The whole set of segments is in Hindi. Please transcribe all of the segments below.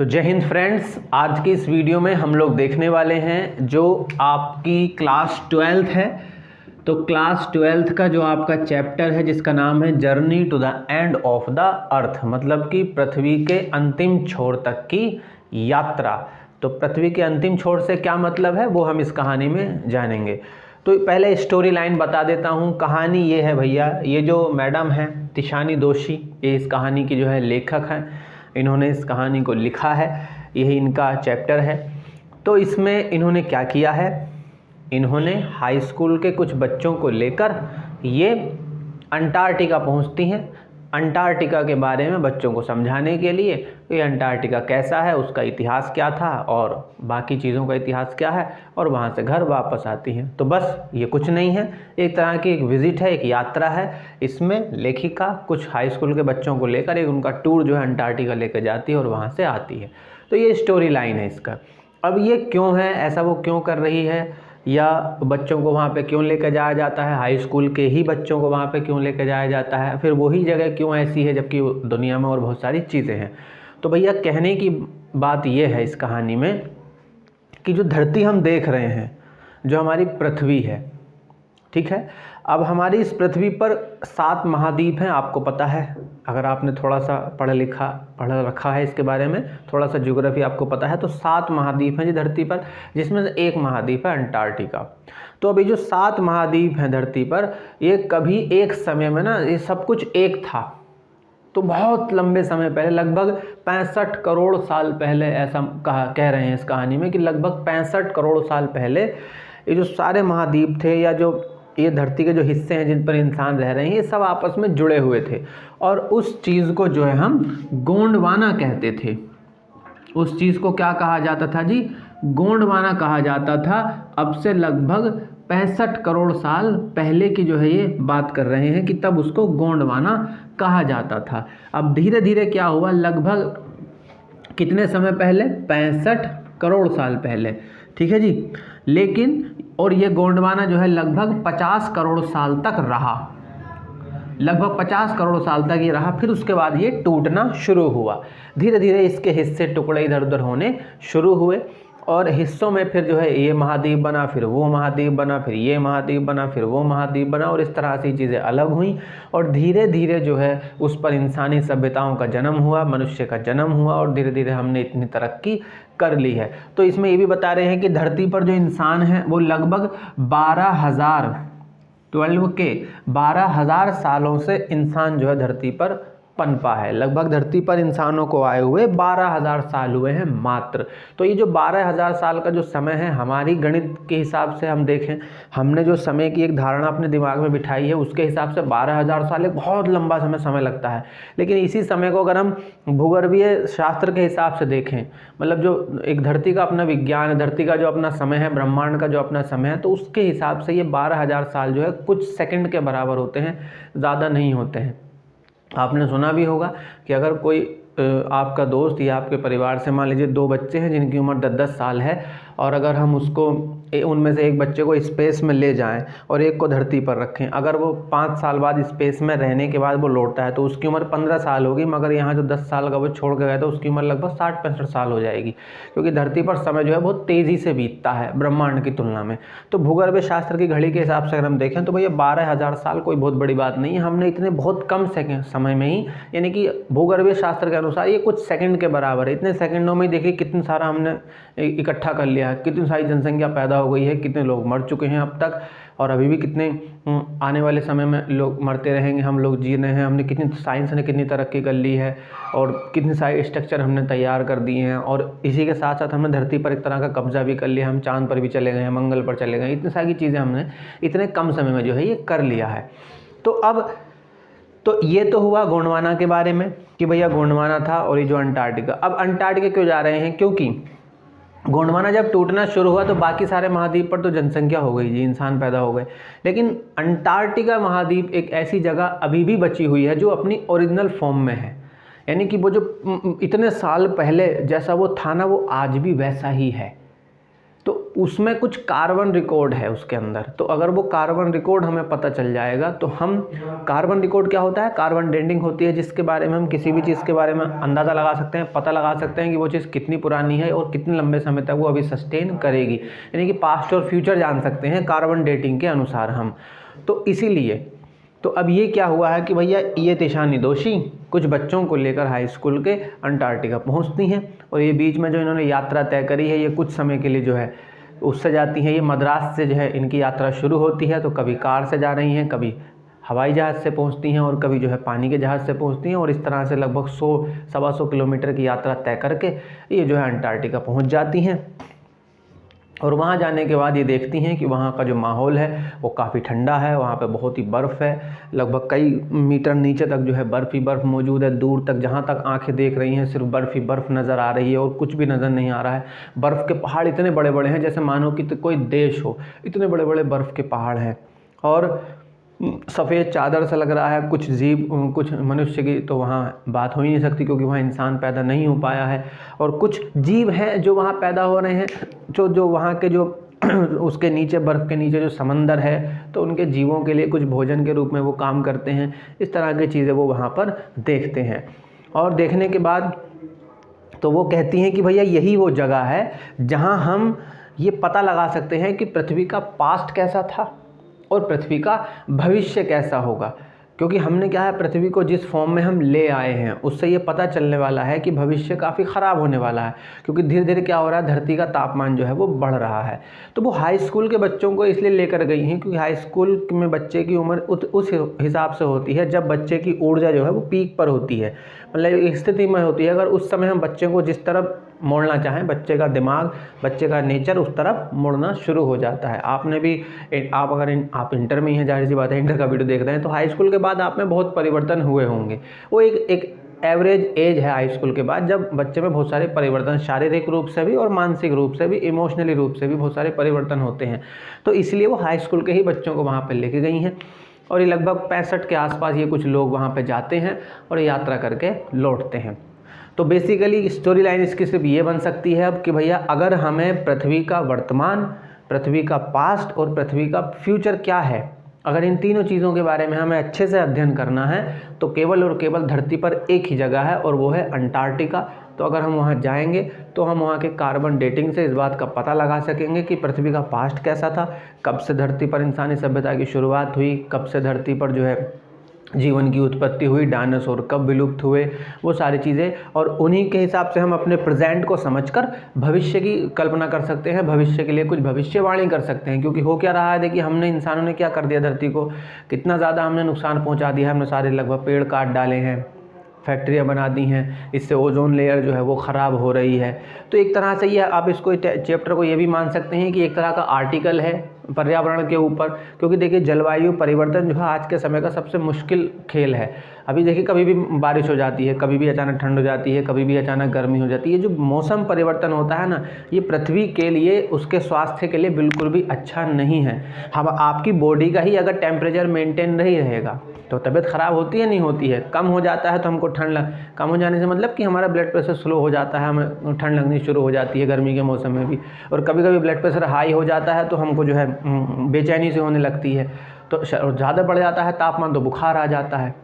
तो जय हिंद फ्रेंड्स, आज की इस वीडियो में हम लोग देखने वाले हैं जो आपकी क्लास 12th है। तो क्लास 12th का जो आपका चैप्टर है जिसका नाम है journey to the end of the earth, मतलब कि पृथ्वी के अंतिम छोर तक की यात्रा। तो पृथ्वी के अंतिम छोर से क्या मतलब है वो हम इस कहानी में जानेंगे। तो पहले स्टोरी लाइन बता देता हूँ। कहानी ये है भैया, ये जो मैडम हैं तिशानी दोषी, ये इस कहानी की जो है लेखक हैं। इन्होंने इस कहानी को लिखा है, यही इनका चैप्टर है। तो इसमें इन्होंने क्या किया है, इन्होंने हाई स्कूल के कुछ बच्चों को लेकर ये अंटार्कटिका पहुंचती हैं। अंटार्कटिका के बारे में बच्चों को समझाने के लिए ये अंटार्कटिका कैसा है, उसका इतिहास क्या था और बाकी चीज़ों का इतिहास क्या है, और वहाँ से घर वापस आती हैं। तो बस ये कुछ नहीं है, एक तरह की एक विज़िट है, एक यात्रा है। इसमें लेखिका कुछ हाई स्कूल के बच्चों को लेकर एक उनका टूर जो है अंटार्कटिका लेकर जाती है और वहाँ से आती है। तो ये स्टोरी लाइन है इसका। अब ये क्यों है ऐसा, वो क्यों कर रही है, या बच्चों को वहाँ पे क्यों लेकर जाया जाता है, हाई स्कूल के ही बच्चों को वहाँ पे क्यों लेकर जाया जाता है, फिर वही जगह क्यों ऐसी है जबकि दुनिया में और बहुत सारी चीज़ें हैं। तो भैया कहने की बात ये है इस कहानी में कि जो धरती हम देख रहे हैं, जो हमारी पृथ्वी है, ठीक है। अब हमारी इस पृथ्वी पर 7 महाद्वीप हैं, आपको पता है। अगर आपने थोड़ा सा पढ़ रखा है इसके बारे में, थोड़ा सा ज्योग्राफी आपको पता है, तो 7 महाद्वीप हैं जी धरती पर, जिसमें से एक महाद्वीप है अंटार्कटिका। तो अभी जो 7 महाद्वीप हैं धरती पर, ये कभी एक समय में ना ये सब कुछ एक था। तो बहुत लंबे समय पहले, लगभग 65 करोड़ साल पहले, ऐसा कह रहे हैं इस कहानी में कि लगभग 65 करोड़ साल पहले ये जो सारे महाद्वीप थे, या जो ये धरती के जो हिस्से हैं जिन पर इंसान रह रहे हैं, ये सब आपस में जुड़े हुए थे। और उस चीज़ को जो है हम गोंडवाना कहते थे। उस चीज़ को क्या कहा जाता था जी, गोंडवाना कहा जाता था। अब से लगभग 65 करोड़ साल पहले की जो है ये बात कर रहे हैं कि तब उसको गोंडवाना कहा जाता था। अब धीरे धीरे क्या हुआ, लगभग कितने समय पहले, 65 करोड़ साल पहले, ठीक है जी। लेकिन और ये गोंडवाना जो है लगभग 50 करोड़ साल तक रहा, लगभग 50 करोड़ साल तक ये रहा। फिर उसके बाद ये टूटना शुरू हुआ, धीरे धीरे इसके हिस्से टुकड़े इधर उधर होने शुरू हुए, और हिस्सों में फिर जो है ये महाद्वीप बना, फिर वो महाद्वीप बना, फिर ये महाद्वीप बना, फिर वो महाद्वीप बना, और इस तरह से चीज़ें अलग हुई। और धीरे धीरे जो है उस पर इंसानी सभ्यताओं का जन्म हुआ, मनुष्य का जन्म हुआ, और धीरे धीरे हमने इतनी तरक्की कर ली है। तो इसमें ये भी बता रहे हैं कि धरती पर जो इंसान है वो लगभग 12,000 सालों से इंसान जो है धरती पर पनपा है। लगभग धरती पर इंसानों को आए हुए 12,000 साल हुए हैं मात्र। तो ये जो 12,000 साल का जो समय है, हमारी गणित के हिसाब से हम देखें, हमने जो समय की एक धारणा अपने दिमाग में बिठाई है, उसके हिसाब से 12,000 साल एक बहुत लंबा समय लगता है। लेकिन इसी समय को अगर हम भूगर्भीय शास्त्र के हिसाब से देखें, मतलब जो एक धरती का अपना विज्ञान है, धरती का जो अपना समय है, ब्रह्मांड का जो अपना समय है, तो उसके हिसाब से ये 12,000 साल जो है कुछ सेकंड के बराबर होते हैं, ज़्यादा नहीं होते हैं। आपने सुना भी होगा कि अगर कोई आपका दोस्त या आपके परिवार से, मान लीजिए 2 बच्चे हैं जिनकी उम्र 10-10 साल है, और अगर हम उसको उनमें से एक बच्चे को स्पेस में ले जाएं और एक को धरती पर रखें, अगर वो 5 साल बाद स्पेस में रहने के बाद वो लौटता है तो उसकी उम्र 15 साल होगी, मगर यहाँ जो 10 साल का वो छोड़ के गया तो उसकी उम्र लगभग 60-65 साल हो जाएगी, क्योंकि धरती पर समय जो है बहुत तेज़ी से बीतता है ब्रह्मांड की तुलना में। तो भूगर्भ शास्त्र की घड़ी के हिसाब से अगर हम देखें तो भैया 12,000 साल कोई बहुत बड़ी बात नहीं है। हमने इतने बहुत कम समय में ही, यानी कि भूगर्भीय शास्त्र के अनुसार ये कुछ सेकंड के बराबर है, इतने सेकंडों में देखिए कितना सारा हमने इकट्ठा कर लिया है, कितनी सारी जनसंख्या पैदा हो गई है, कितने लोग मर चुके हैं अब तक, और अभी भी कितने आने वाले समय में लोग मरते रहेंगे, हम लोग जी रहे हैं। हमने कितनी, साइंस ने कितनी तरक्की कर ली है, और कितने सारे स्ट्रक्चर हमने तैयार कर दिए हैं, और इसी के साथ साथ हमने धरती पर एक तरह का कब्जा भी कर लिया, हम चांद पर भी चले गए हैं, मंगल पर चले गए, इतनी सारी चीज़ें हमने इतने कम समय में जो है ये कर लिया है। तो अब तो ये तो हुआ गोंडवाना के बारे में कि भैया गोंडवाना था, और ये जो अंटार्कटिका। अब अंटार्कटिका क्यों जा रहे हैं, क्योंकि गोंडवाना जब टूटना शुरू हुआ तो बाकी सारे महाद्वीप पर तो जनसंख्या हो गई जी, इंसान पैदा हो गए, लेकिन अंटार्कटिका महाद्वीप एक ऐसी जगह अभी भी बची हुई है जो अपनी ओरिजिनल फॉर्म में है, यानी कि वो जो इतने साल पहले जैसा वो था ना, वो आज भी वैसा ही है। तो उसमें कुछ कार्बन रिकॉर्ड है उसके अंदर। तो अगर वो कार्बन रिकॉर्ड हमें पता चल जाएगा तो हम, कार्बन रिकॉर्ड क्या होता है, कार्बन डेटिंग होती है जिसके बारे में हम किसी भी चीज़ के बारे में अंदाज़ा लगा सकते हैं, पता लगा सकते हैं कि वो चीज़ कितनी पुरानी है और कितने लंबे समय तक वो अभी सस्टेन करेगी, यानी कि पास्ट और फ्यूचर जान सकते हैं कार्बन डेटिंग के अनुसार हम। तो इसीलिए तो अब ये क्या हुआ है कि भैया ये तिशानी दोषी कुछ बच्चों को लेकर हाई स्कूल के अंटार्कटिका पहुंचती हैं, और ये बीच में जो इन्होंने यात्रा तय करी है ये कुछ समय के लिए जो है उससे जाती हैं। ये मद्रास से जो है इनकी यात्रा शुरू होती है, तो कभी कार से जा रही हैं, कभी हवाई जहाज़ से पहुंचती हैं और कभी जो है पानी के जहाज़ से पहुंचती हैं, और इस तरह से लगभग 100-125 किलोमीटर की यात्रा तय करके ये जो है अंटार्कटिका पहुँच जाती हैं। और वहाँ जाने के बाद ये देखती हैं कि वहाँ का जो माहौल है वो काफ़ी ठंडा है, वहाँ पे बहुत ही बर्फ़ है, लगभग कई मीटर नीचे तक जो है बर्फ़ ही बर्फ़ मौजूद है। दूर तक जहाँ तक आंखें देख रही हैं सिर्फ बर्फ़ ही बर्फ़ नज़र आ रही है और कुछ भी नज़र नहीं आ रहा है। बर्फ़ के पहाड़ इतने बड़े बड़े हैं जैसे मानो कि कोई देश हो, इतने बड़े बड़े बर्फ़ के पहाड़ हैं। और सफ़ेद चादर सा लग रहा है। कुछ जीव, कुछ मनुष्य की तो वहाँ बात हो ही नहीं सकती क्योंकि वहाँ इंसान पैदा नहीं हो पाया है, और कुछ जीव हैं जो वहाँ पैदा हो रहे हैं, जो वहाँ के जो उसके नीचे, बर्फ़ के नीचे जो समंदर है, तो उनके जीवों के लिए कुछ भोजन के रूप में वो काम करते हैं। इस तरह की चीज़ें वो वहाँ पर देखते हैं, और देखने के बाद तो वो कहती हैं कि भैया यही वो जगह है जहाँ हम ये पता लगा सकते हैं कि पृथ्वी का पास्ट कैसा था और पृथ्वी का भविष्य कैसा होगा। क्योंकि हमने क्या है, पृथ्वी को जिस फॉर्म में हम ले आए हैं उससे ये पता चलने वाला है कि भविष्य काफ़ी ख़राब होने वाला है, क्योंकि धीरे धीरे क्या हो रहा है, धरती का तापमान जो है वो बढ़ रहा है। तो वो हाई स्कूल के बच्चों को इसलिए लेकर गई हैं क्योंकि हाई स्कूल में बच्चे की उम्र उस हिसाब से होती है जब बच्चे की ऊर्जा जो है वो पीक पर होती है, मतलब एक स्थिति में होती है। अगर उस समय हम बच्चे को जिस तरफ मोड़ना चाहें, बच्चे का दिमाग, बच्चे का नेचर उस तरफ मुड़ना शुरू हो जाता है। आपने भी, आप अगर आप इंटर में ही हैं, जाहिर सी बात है इंटर का वीडियो देख रहे हैं, तो हाई स्कूल के बाद आप में बहुत परिवर्तन हुए होंगे। वो एक एवरेज एज है हाई स्कूल के बाद, जब बच्चे में बहुत सारे परिवर्तन, शारीरिक रूप से भी और मानसिक रूप से भी, इमोशनली रूप से भी बहुत सारे परिवर्तन होते हैं। तो इसलिए वो हाई स्कूल के ही बच्चों को वहाँ पर लेके गई हैं, और ये लगभग 65 के आसपास ये कुछ लोग वहाँ पे जाते हैं और यात्रा करके लौटते हैं। तो बेसिकली स्टोरी लाइन इसकी सिर्फ ये बन सकती है अब कि भैया अगर हमें पृथ्वी का वर्तमान, पृथ्वी का पास्ट और पृथ्वी का फ्यूचर क्या है, अगर इन तीनों चीज़ों के बारे में हमें अच्छे से अध्ययन करना है तो केवल और केवल धरती पर एक ही जगह है और वो है अंटार्कटिका। तो अगर हम वहाँ जाएंगे तो हम वहाँ के कार्बन डेटिंग से इस बात का पता लगा सकेंगे कि पृथ्वी का पास्ट कैसा था, कब से धरती पर इंसानी सभ्यता की शुरुआत हुई, कब से धरती पर जो है जीवन की उत्पत्ति हुई, डायनासोर कब विलुप्त हुए, वो सारी चीज़ें। और उन्हीं के हिसाब से हम अपने प्रेजेंट को समझकर भविष्य की कल्पना कर सकते हैं, भविष्य के लिए कुछ भविष्यवाणी कर सकते हैं। क्योंकि हो क्या रहा है, देखिए हमने, इंसानों ने क्या कर दिया, धरती को कितना ज़्यादा हमने नुकसान पहुंचा दिया है। हमने सारे लगभग पेड़ काट डाले हैं, फैक्ट्रियाँ बना दी हैं, इससे ओजोन लेयर जो है वो ख़राब हो रही है। तो एक तरह से ये आप इसको चैप्टर को ये भी मान सकते हैं कि एक तरह का आर्टिकल है पर्यावरण के ऊपर। क्योंकि देखिए जलवायु परिवर्तन जो है आज के समय का सबसे मुश्किल खेल है। अभी देखिए कभी भी बारिश हो जाती है, कभी भी अचानक ठंड हो जाती है, कभी भी अचानक गर्मी हो जाती है। ये जो मौसम परिवर्तन होता है ना, ये पृथ्वी के लिए, उसके स्वास्थ्य के लिए बिल्कुल भी अच्छा नहीं है। हम, आपकी बॉडी का ही अगर टेम्परेचर मेंटेन नहीं रहेगा तो तबीयत ख़राब होती है, नहीं होती है। कम हो जाता है तो हमको कम हो जाने से मतलब कि हमारा ब्लड प्रेशर स्लो हो जाता है, हमें ठंड लगनी शुरू हो जाती है गर्मी के मौसम में भी। और कभी कभी ब्लड प्रेशर हाई हो जाता है तो हमको जो है बेचैनी से होने लगती है। तो ज़्यादा बढ़ जाता है तापमान तो बुखार आ जाता है।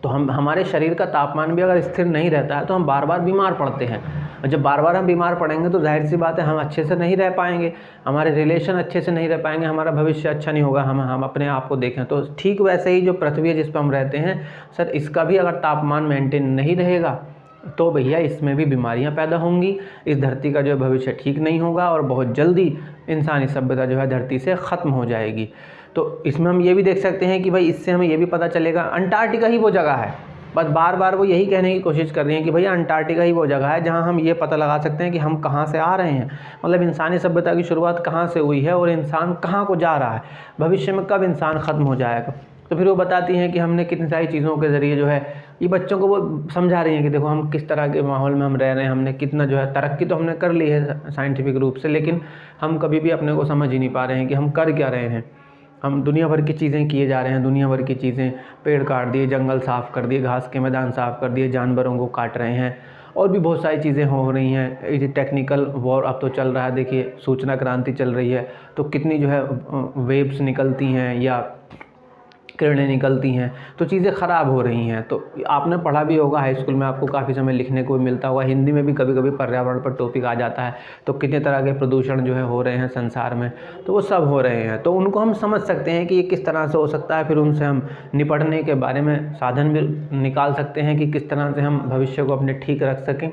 तो हमारे शरीर का तापमान भी अगर स्थिर नहीं रहता है तो हम बार बार बीमार पड़ते हैं। और जब बार बार हम बीमार पड़ेंगे तो जाहिर सी बात है हम अच्छे से नहीं रह पाएंगे, हमारे रिलेशन अच्छे से नहीं रह पाएंगे, हमारा भविष्य अच्छा नहीं होगा। हम अपने आप को देखें तो ठीक वैसे ही जो पृथ्वी है जिस पर हम रहते हैं सर, इसका भी अगर तापमान मेंटेन नहीं रहेगा तो भैया इसमें भी बीमारियां पैदा होंगी। इस धरती का जो भविष्य ठीक नहीं होगा और बहुत जल्दी इंसानी सभ्यता जो है धरती से ख़त्म हो जाएगी। तो इसमें हम ये भी देख सकते हैं कि भाई इससे हमें ये भी पता चलेगा अंटार्कटिका ही वो जगह है। बस बार बार वो यही कहने की कोशिश कर रही हैं कि भैया अंटार्कटिका ही वो जगह है जहाँ हम ये पता लगा सकते हैं कि हम कहाँ से आ रहे हैं, मतलब इंसानी सभ्यता की शुरुआत कहाँ से हुई है और इंसान कहाँ को जा रहा है, भविष्य में कब इंसान ख़त्म हो जाएगा। तो फिर वो बताती हैं कि हमने कितनी सारी चीज़ों के ज़रिए जो है ये बच्चों को वो समझा रही हैं कि देखो हम किस तरह के माहौल में हम रह रहे हैं, हमने कितना जो है तरक्की तो हमने कर ली है साइंटिफिक रूप से, लेकिन हम कभी भी अपने को समझ ही नहीं पा रहे हैं कि हम कर क्या रहे हैं। हम दुनिया भर की चीज़ें किए जा रहे हैं, दुनिया भर की चीज़ें, पेड़ काट दिए, जंगल साफ़ कर दिए, घास के मैदान साफ़ कर दिए, जानवरों को काट रहे हैं और भी बहुत सारी चीज़ें हो रही हैं। ये टेक्निकल वॉर अब तो चल रहा है, देखिए सूचना क्रांति चल रही है, तो कितनी जो है वेव्स निकलती हैं या किरणें निकलती हैं, तो चीज़ें ख़राब हो रही हैं। तो आपने पढ़ा भी होगा हाई स्कूल में, आपको काफ़ी समय लिखने को भी मिलता होगा, हिंदी में भी कभी कभी पर्यावरण पर टॉपिक आ जाता है, तो कितने तरह के प्रदूषण जो है हो रहे हैं संसार में, तो वो सब हो रहे हैं, तो उनको हम समझ सकते हैं कि ये किस तरह से हो सकता है, फिर उनसे हम निपटने के बारे में साधन भी निकाल सकते हैं कि किस तरह से हम भविष्य को अपने ठीक रख सकें।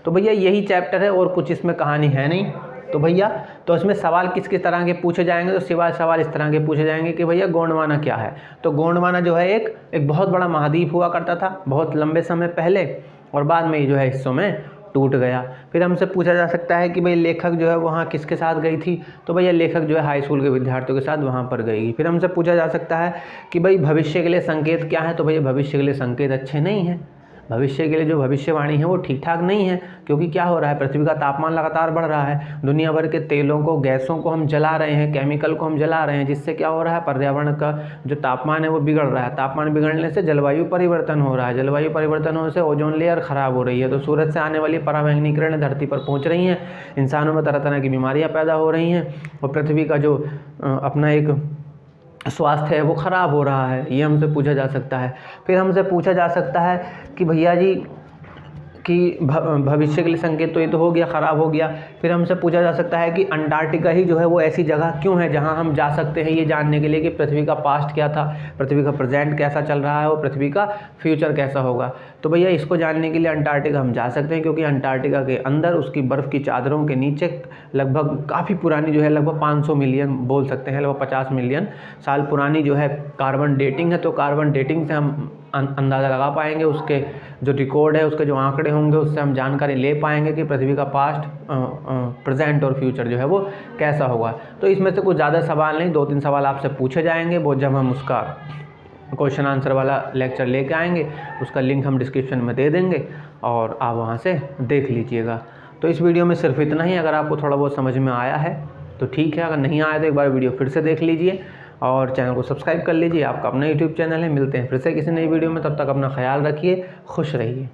तो भैया यही चैप्टर है और कुछ इसमें कहानी है नहीं। तो भैया तो इसमें सवाल किस किस तरह के पूछे जाएंगे, तो सिवाय सवाल इस तरह के पूछे जाएंगे कि भैया गोंडवाना क्या है। तो गोंडवाना जो है एक बहुत बड़ा महाद्वीप हुआ करता था बहुत लंबे समय पहले, और बाद में ये जो है हिस्सों में टूट गया। फिर हमसे पूछा जा सकता है कि भाई लेखक जो है वहाँ किसके साथ गई थी, तो भैया लेखक जो है हाई स्कूल के विद्यार्थियों के साथ वहाँ पर गई। फिर हमसे पूछा जा सकता है कि भाई भविष्य के लिए संकेत क्या है, तो भैया भविष्य के लिए संकेत अच्छे नहीं हैं, भविष्य के लिए जो भविष्यवाणी है वो ठीक ठाक नहीं है, क्योंकि क्या हो रहा है, पृथ्वी का तापमान लगातार बढ़ रहा है, दुनिया भर के तेलों को, गैसों को हम जला रहे हैं, केमिकल को हम जला रहे हैं, जिससे क्या हो रहा है, पर्यावरण का जो तापमान है वो बिगड़ रहा है। तापमान बिगड़ने से जलवायु परिवर्तन हो रहा है, जलवायु परिवर्तन होने से ओजोन लेयर खराब हो रही है, तो सूरज से आने वाली पराबैंगनी किरणें धरती पर पहुँच रही हैं, इंसानों में तरह तरह की बीमारियाँ पैदा हो रही हैं, और पृथ्वी का जो अपना एक स्वास्थ्य है वो ख़राब हो रहा है, ये हमसे पूछा जा सकता है। फिर हमसे पूछा जा सकता है कि भैया जी कि भविष्य के लिए संकेत तो ये तो हो गया, ख़राब हो गया। फिर हमसे पूछा जा सकता है कि अंटार्कटिका ही जो है वो ऐसी जगह क्यों है जहाँ हम जा सकते हैं ये जानने के लिए कि पृथ्वी का पास्ट क्या था, पृथ्वी का प्रेजेंट कैसा चल रहा है और पृथ्वी का फ्यूचर कैसा होगा। तो भैया इसको जानने के लिए अंटार्कटिका हम जा सकते हैं, क्योंकि अंटार्कटिका के अंदर उसकी बर्फ़ की चादरों के नीचे लगभग काफ़ी पुरानी जो है लगभग 500 मिलियन बोल सकते हैं, लगभग 50 मिलियन साल पुरानी जो है कार्बन डेटिंग है। तो कार्बन डेटिंग से हम अंदाज़ा लगा पाएंगे, उसके जो रिकॉर्ड है, उसके जो आंकड़े होंगे, उससे हम जानकारी ले पाएंगे कि पृथ्वी का पास्ट, प्रेजेंट और फ्यूचर जो है वो कैसा होगा। तो इसमें से कुछ ज़्यादा सवाल नहीं, 2-3 सवाल आपसे पूछे जाएंगे, वो जब हम उसका क्वेश्चन आंसर वाला लेक्चर लेके आएंगे, उसका लिंक हम डिस्क्रिप्शन में दे देंगे और आप वहाँ से देख लीजिएगा। तो इस वीडियो में सिर्फ इतना ही। अगर आपको थोड़ा बहुत समझ में आया है तो ठीक है, अगर नहीं आया तो एक बार वीडियो फिर से देख लीजिए और चैनल को सब्सक्राइब कर लीजिए। आपका अपना यूट्यूब चैनल है। मिलते हैं फिर से किसी नई वीडियो में, तब तक अपना ख्याल रखिए, खुश रहिए।